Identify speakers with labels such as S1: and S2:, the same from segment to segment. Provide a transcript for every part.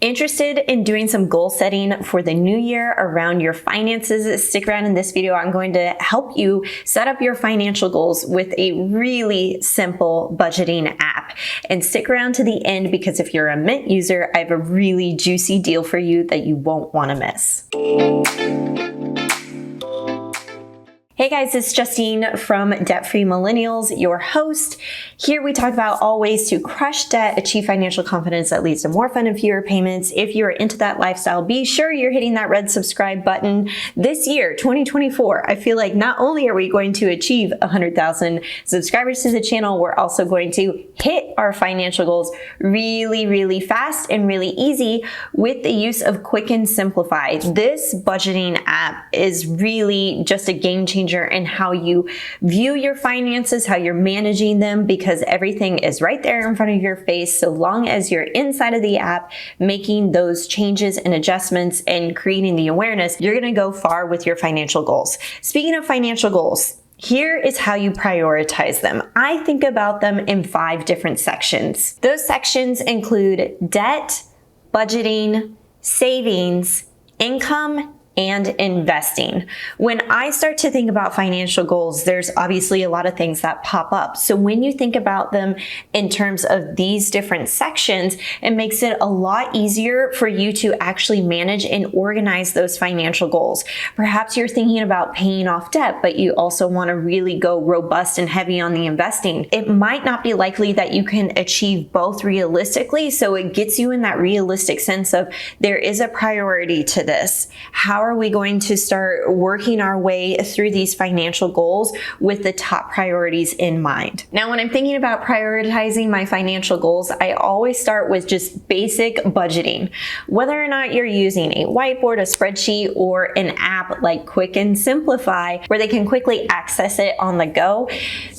S1: Interested in doing some goal setting for the new year around your finances? Stick around in this video. I'm going to help you set up your financial goals with a really simple budgeting app. And stick around to the end because if you're a Mint user, I have a really juicy deal for you that you won't want to miss. Hey guys, it's Justine from Debt Free Millennials, your host. Here we talk about all ways to crush debt, achieve financial confidence that leads to more fun and fewer payments. If you're into that lifestyle, be sure you're hitting that red subscribe button. This year, 2024, I feel like not only are we going to achieve 100,000 subscribers to the channel, we're also going to hit our financial goals really fast and really easy with the use of Quicken Simplifi. This budgeting app is really just a game changer in how you view your finances, how you're managing them, because everything is right there in front of your face. So long as you're inside of the app, making those changes and adjustments and creating the awareness, you're going to go far with your financial goals. Speaking of financial goals, here is how you prioritize them. I think about them in 5 different sections. Those sections include debt, budgeting, savings, income, and investing. When I start to think about financial goals, there's obviously a lot of things that pop up. So when you think about them in terms of these different sections, it makes it a lot easier for you to actually manage and organize those financial goals. Perhaps you're thinking about paying off debt, but you also want to really go robust and heavy on the investing. It might not be likely that you can achieve both realistically, so it gets you in that realistic sense of there is a priority to this. How are we going to start working our way through these financial goals with the top priorities in mind? Now, when I'm thinking about prioritizing my financial goals, I always start with just basic budgeting. Whether or not you're using a whiteboard, a spreadsheet, or an app like Quicken Simplifi, where they can quickly access it on the go,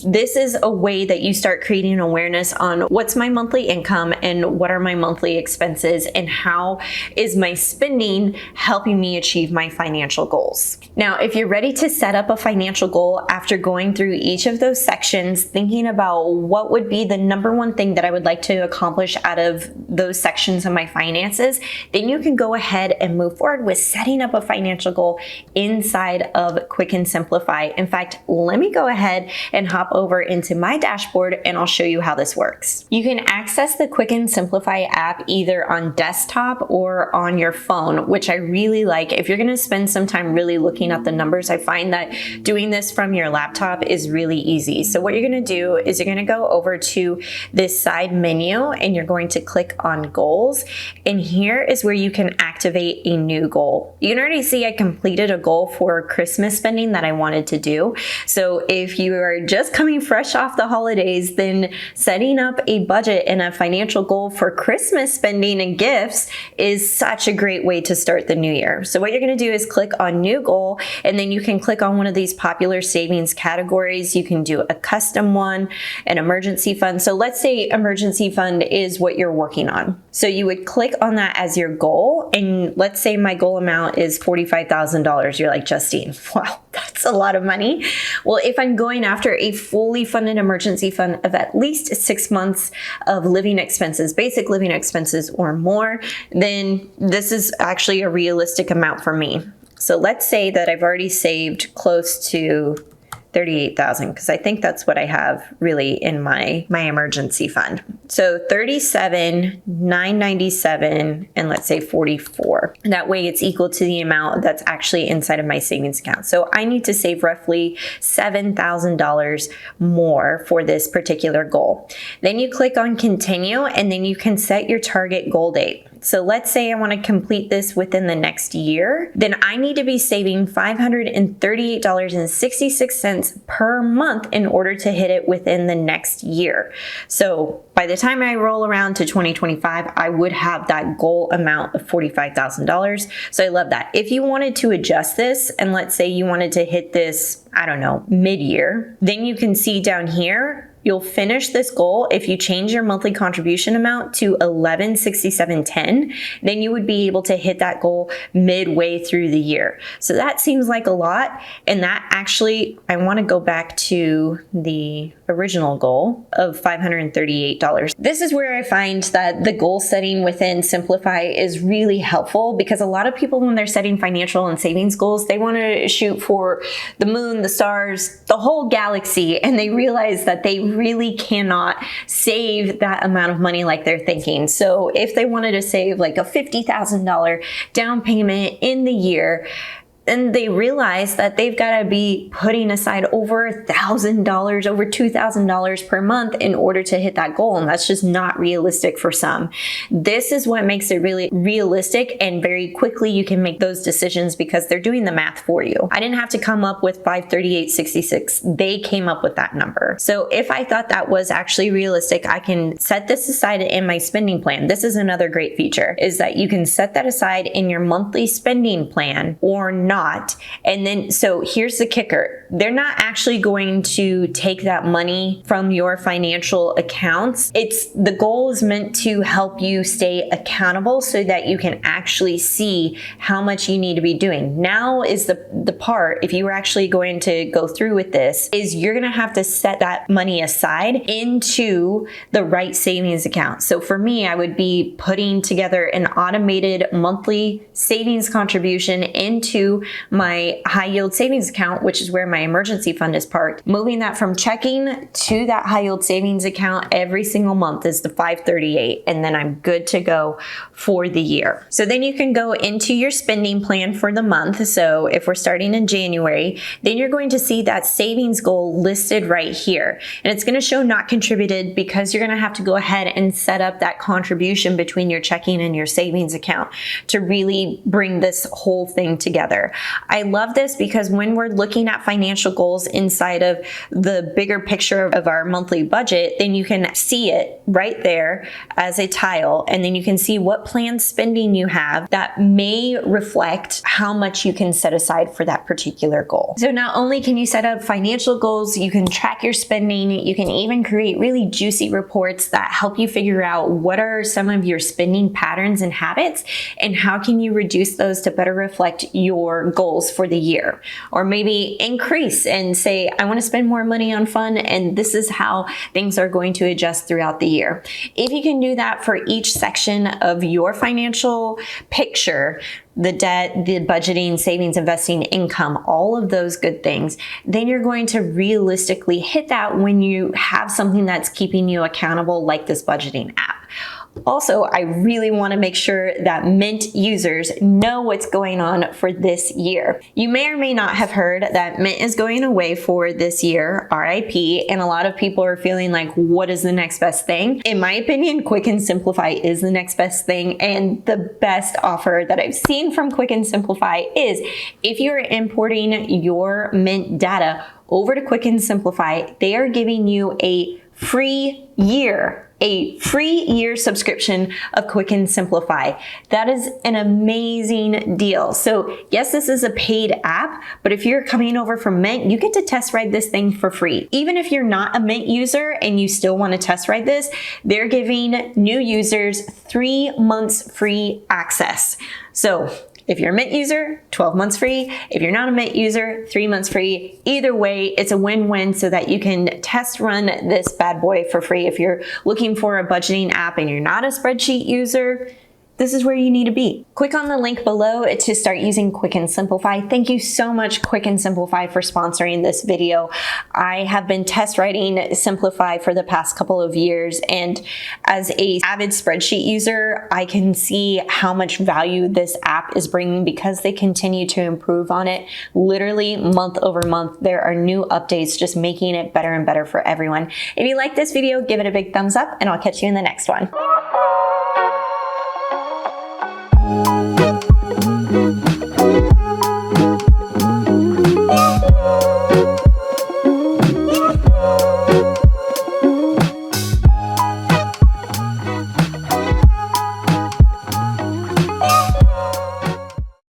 S1: this is a way that you start creating awareness on what's my monthly income and what are my monthly expenses and how is my spending helping me achieve my financial goals. Now, if you're ready to set up a financial goal after going through each of those sections, thinking about what would be the number one thing that I would like to accomplish out of those sections of my finances, then you can go ahead and move forward with setting up a financial goal inside of Quicken Simplifi. In fact, let me go ahead and hop over into my dashboard and I'll show you how this works. You can access the Quicken Simplifi app either on desktop or on your phone, which I really like. If you're going to spend some time really looking at the numbers, I find that doing this from your laptop is really easy. So what you're going to do is you're going to go over to this side menu and you're going to click on goals. And here is where you can activate a new goal. You can already see I completed a goal for Christmas spending that I wanted to do. So if you are just coming fresh off the holidays, then setting up a budget and a financial goal for Christmas spending and gifts is such a great way to start the new year. So what you're going to do is click on new goal, and then you can click on one of these popular savings categories. You can do a custom one, an emergency fund. So let's say emergency fund is what you're working on. So you would click on that as your goal. And let's say my goal amount is $45,000. You're like, Justine, wow, that's a lot of money. Well, if I'm going after a fully funded emergency fund of at least 6 months of living expenses, basic living expenses or more, then this is actually a realistic amount for me. So let's say that I've already saved close to 38,000 because I think that's what I have really in my emergency fund. So 37,997 and let's say 44. That way it's equal to the amount that's actually inside of my savings account. So I need to save roughly $7,000 more for this particular goal. Then you click on continue and then you can set your target goal date. So let's say I want to complete this within the next year, then I need to be saving $538.66 per month in order to hit it within the next year. So by the time I roll around to 2025, I would have that goal amount of $45,000. So I love that. If you wanted to adjust this, and let's say you wanted to hit this, I don't know, mid-year, then you can see down here, you'll finish this goal if you change your monthly contribution amount to $1167.10, then you would be able to hit that goal midway through the year. So that seems like a lot, and that actually, I want to go back to the original goal of $538. This is where I find that the goal setting within Simplify is really helpful, because a lot of people, when they're setting financial and savings goals, they want to shoot for the moon, the stars, the whole galaxy, and they realize that they really cannot save that amount of money like they're thinking. So if they wanted to save like a $50,000 down payment in the year, and they realize that they've got to be putting aside over $1,000, over $2,000 per month in order to hit that goal. And that's just not realistic for some. This is what makes it really realistic, and very quickly you can make those decisions because they're doing the math for you. I didn't have to come up with 538.66. They came up with that number. So if I thought that was actually realistic, I can set this aside in my spending plan. This is another great feature, is that you can set that aside in your monthly spending plan or not. And then, so here's the kicker. They're not actually going to take that money from your financial accounts. The goal is meant to help you stay accountable so that you can actually see how much you need to be doing. Now is the part, if you were actually going to go through with this, is you're going to have to set that money aside into the right savings account. So for me, I would be putting together an automated monthly savings contribution into my high yield savings account, which is where my emergency fund is parked. Moving that from checking to that high yield savings account every single month is the 538, and then I'm good to go for the year. So then you can go into your spending plan for the month. So if we're starting in January, then you're going to see that savings goal listed right here. And it's going to show not contributed because you're going to have to go ahead and set up that contribution between your checking and your savings account to really bring this whole thing together. I love this because when we're looking at financial goals inside of the bigger picture of our monthly budget, then you can see it right there as a tile, and then you can see what planned spending you have that may reflect how much you can set aside for that particular goal. So not only can you set up financial goals, you can track your spending, you can even create really juicy reports that help you figure out what are some of your spending patterns and habits, and how can you reduce those to better reflect your goals for the year. Or maybe increase and say, I want to spend more money on fun, and this is how things are going to adjust throughout the year. If you can do that for each section of your financial picture, the debt, the budgeting, savings, investing, income, all of those good things, then you're going to realistically hit that when you have something that's keeping you accountable, like this budgeting app. Also, I really want to make sure that Mint users know what's going on for this year. You may or may not have heard that Mint is going away for this year, RIP, and a lot of people are feeling like, what is the next best thing? In my opinion, Quicken Simplifi is the next best thing, and the best offer that I've seen from Quicken Simplifi is if you're importing your Mint data over to Quicken Simplifi, they are giving you a free year subscription of Quicken Simplifi. That is an amazing deal. So yes, this is a paid app, but if you're coming over from Mint, you get to test ride this thing for free. Even if you're not a Mint user and you still want to test ride this, they're giving new users 3 months free access. So if you're a Mint user, 12 months free. If you're not a Mint user, 3 months free. Either way, it's a win-win so that you can test run this bad boy for free. If you're looking for a budgeting app and you're not a spreadsheet user, this is where you need to be. Click on the link below to start using Quicken Simplifi. Thank you so much, Quicken Simplifi, for sponsoring this video. I have been test writing Simplifi for the past couple of years, and as an avid spreadsheet user, I can see how much value this app is bringing because they continue to improve on it. Literally month over month, there are new updates just making it better and better for everyone. If you like this video, give it a big thumbs up, and I'll catch you in the next one.